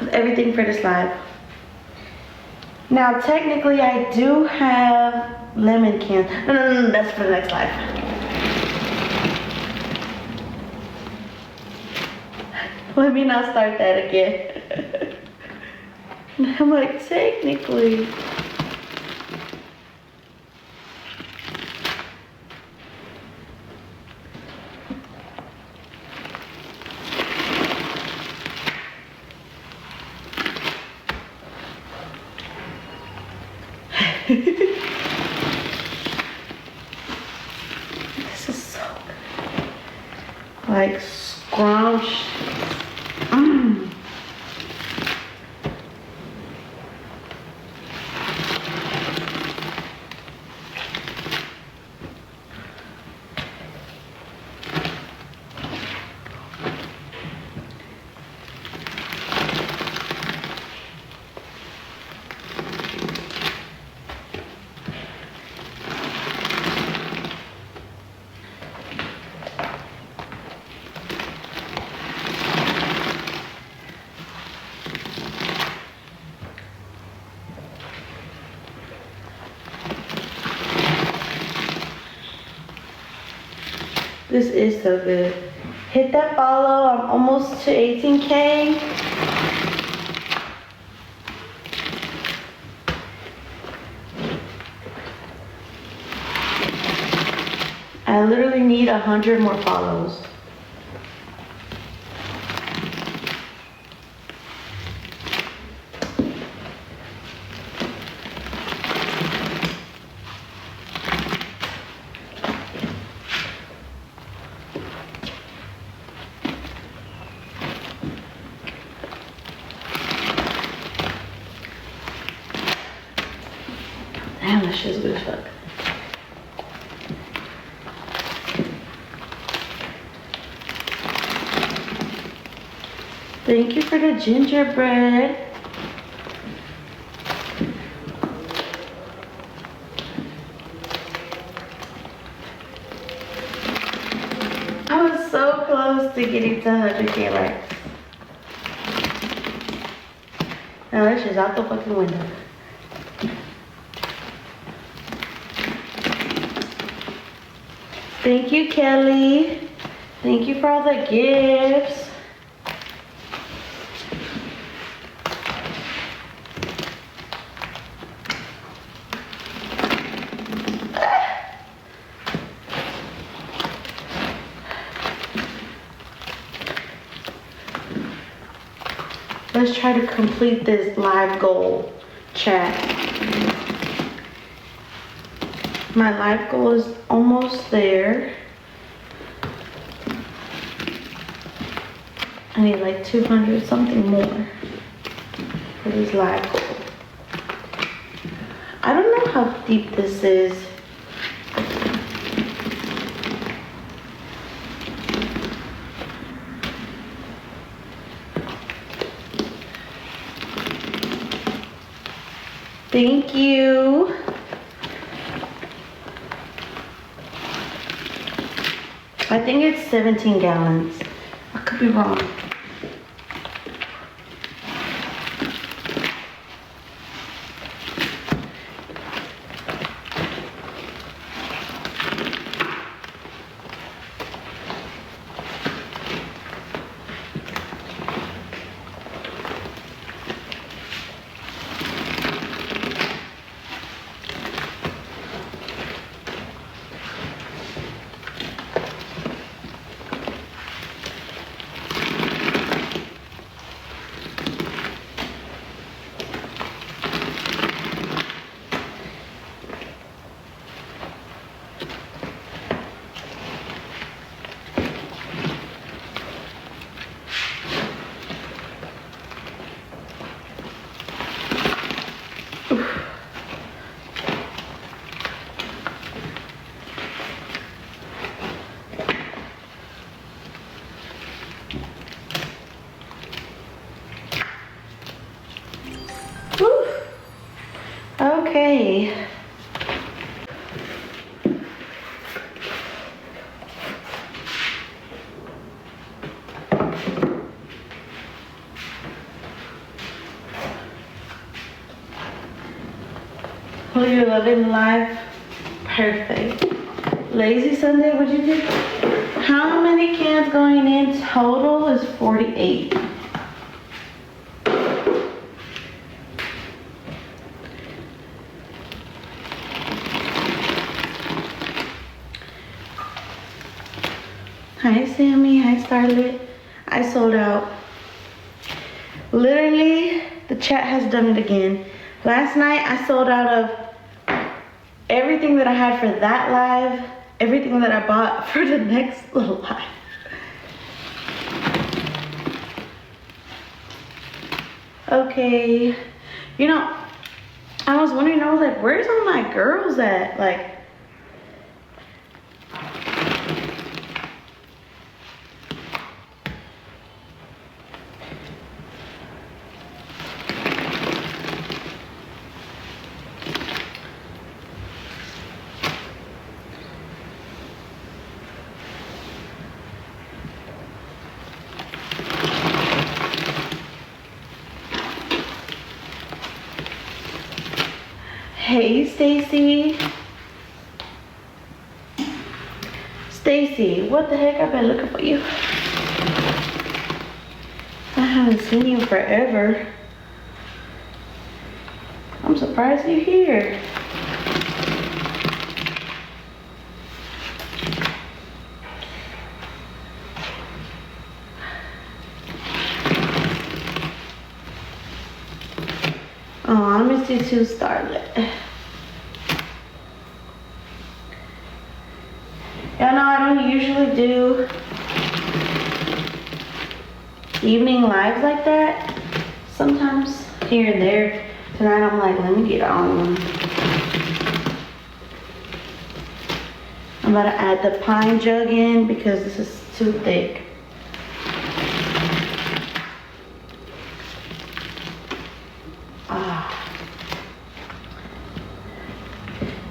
of everything for this live. Now, technically, I do have lemon cans. No, that's for the next live. Let me not start that again. I'm like, technically. This is so good. Like scrumptious. This is so good. Hit that follow. I'm almost to 18K. I literally need 100 more follows. Damn, that shit's good as fuck. Thank you for the gingerbread. I was so close to getting to 100K likes. Now that shit's out the fucking window. Thank you, Kelly. Thank you for all the gifts. Let's try to complete this live goal, chat. My life goal is almost there. I need like 200 something more for this live goal. I don't know how deep this is. Thank you. I think it's 17 gallons. I could be wrong. believe you're loving life. Perfect. Lazy Sunday, what'd you do? How many cans going in total is 48? Hi Sammy, hi Starlet. I sold out. Literally, the chat has done it again. Last night I sold out of everything that I had for that live, everything that I bought for the next little live. Okay, you know, I was wondering, I was like, where's all my girls at? Like, hey Stacy. Stacy, what the heck? I've been looking for you. I haven't seen you forever. I'm surprised you're here. Oh, I miss you too, Starlet. Yeah, no, I don't usually do evening lives like that. Sometimes here and there. Tonight I'm like, let me get on. I'm about to add the pine jug in because this is too thick.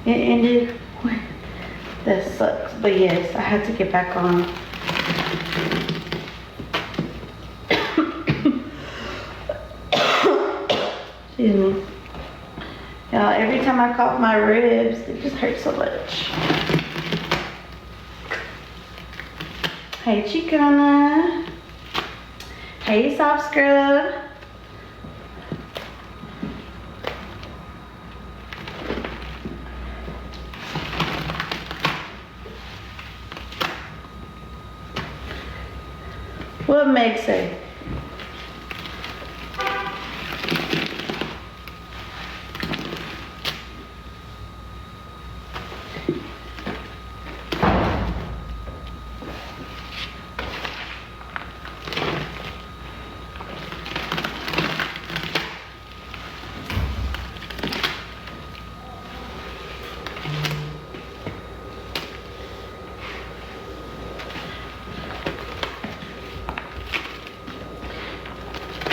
It ended. That sucks, but yes, I had to get back on. Excuse me. Y'all, every time I cough my ribs, it just hurts so much. Hey Chicana. Hey Soft Scrub. What Meg say?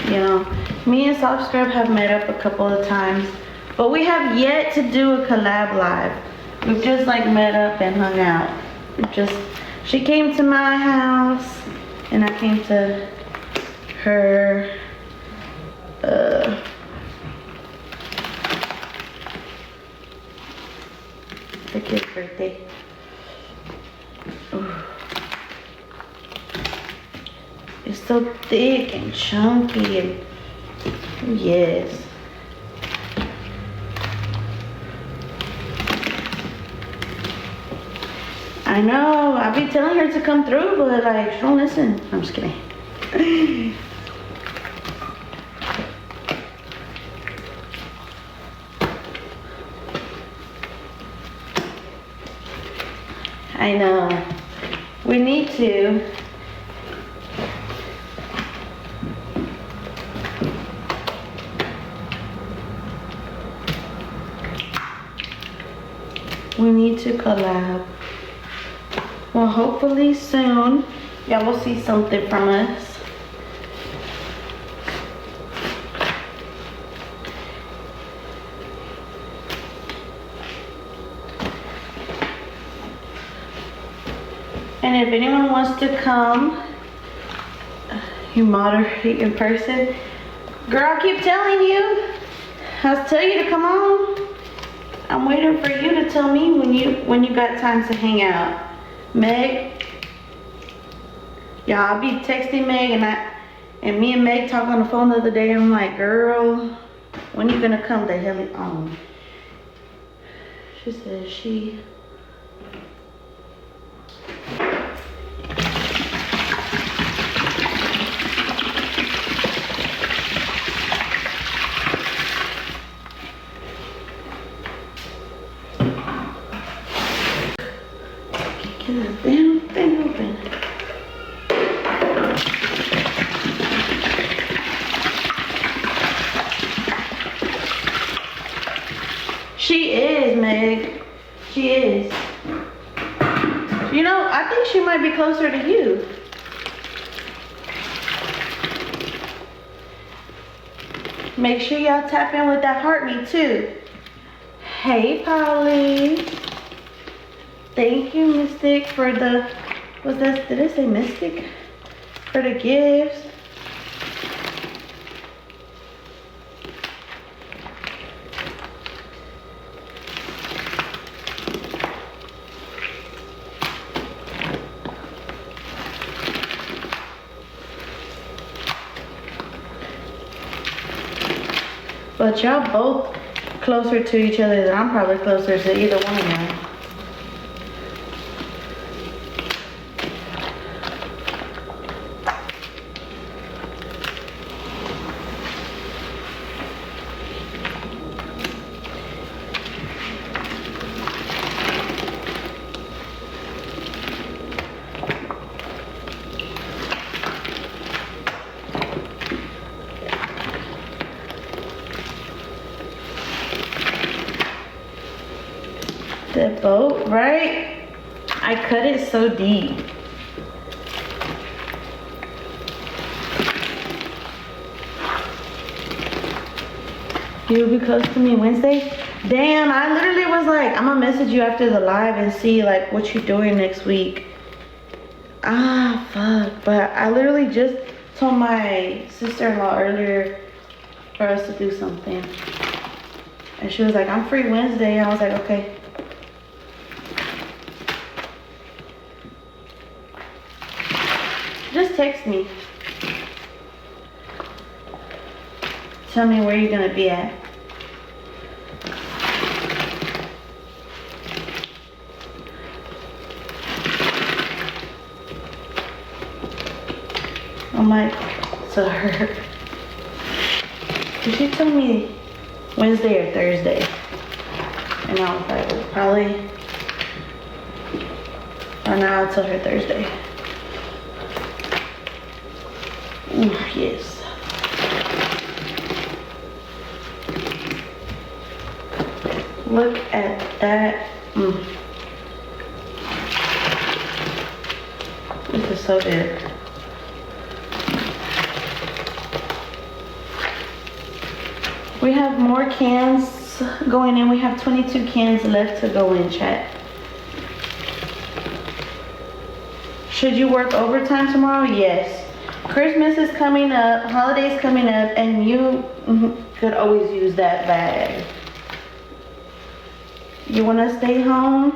You know, me and Soft Scrub have met up a couple of times, but we have yet to do a collab live. We've just like met up and hung out. She came to my house and I came to her. The kid's birthday. Ooh. It's so thick and chunky and yes. I know, I be telling her to come through, but like, she don't listen. I'm just kidding. I know. We need to. We need to collab. Well, hopefully soon y'all will see something from us. And if anyone wants to come, you moderate in person. Girl, I keep telling you. I tell you to come on. I'm waiting for you to tell me when you got time to hang out. Meg. Y'all, I'll be texting Meg and me and Meg talked on the phone the other day. I'm like, girl, when you gonna come the hell on? She says she. Get this damn thing open. She is, Meg. She is. You know, I think she might be closer to you. Make sure y'all tap in with that heart me too. Hey, Polly. Thank you, Mystic, for the, what's that? Did I say Mystic? For the gifts. But y'all both closer to each other than I'm probably closer to either one of y'all. The boat, right? I cut it so deep. You'll be close to me Wednesday? Damn, I literally was like, I'm gonna message you after the live and see like what you're doing next week. Ah, fuck. But I literally just told my sister-in-law earlier for us to do something. And she was like, I'm free Wednesday. I was like, okay. Just text me. Tell me where you're gonna be at. I'm like, to her. Did she tell me Wednesday or Thursday? And I was like, well, probably. Or now I'll tell her Thursday. Ooh, yes. Look at that. This is so good. We have more cans going in. We have 22 cans left to go in, chat. Should you work overtime tomorrow? Yes. Christmas is coming up, holidays coming up, and you could always use that bag. You want to stay home,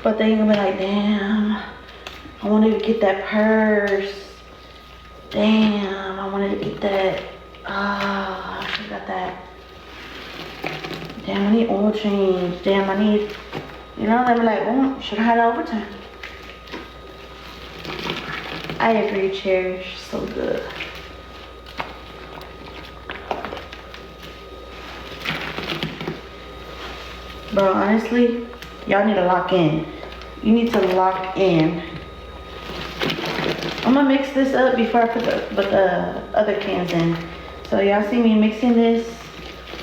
but then you're gonna be like, damn, I wanted to get that purse. Damn, I wanted to get that. Ah, I forgot that. Damn, I need oil change. Damn, I need, you know, they be like, oh, should have had overtime. I agree, Cherish. So good. Bro, honestly, y'all need to lock in. You need to lock in. I'm gonna mix this up before I put the other cans in. So y'all see me mixing this.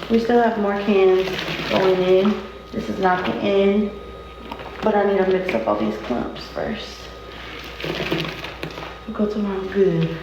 We still have more cans going in. This is not the end, but I need to mix up all these clumps first. We'll go tomorrow. Good.